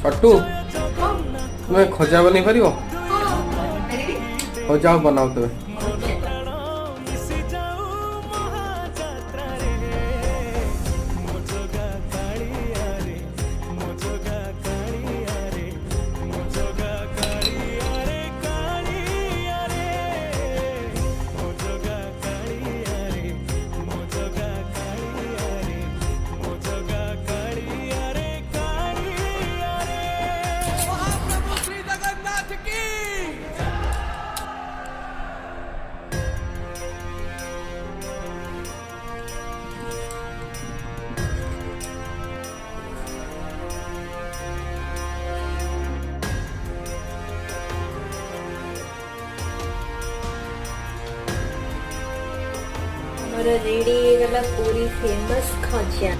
छटू हाँ तुम्हें खजा बनी पार बनिपारिबी। हो जाओ बनाओ तुम्हें ଆମର ରେଡି ହେଇଗଲା ପୁରୀ ଫେମସ୍ ଖଜା।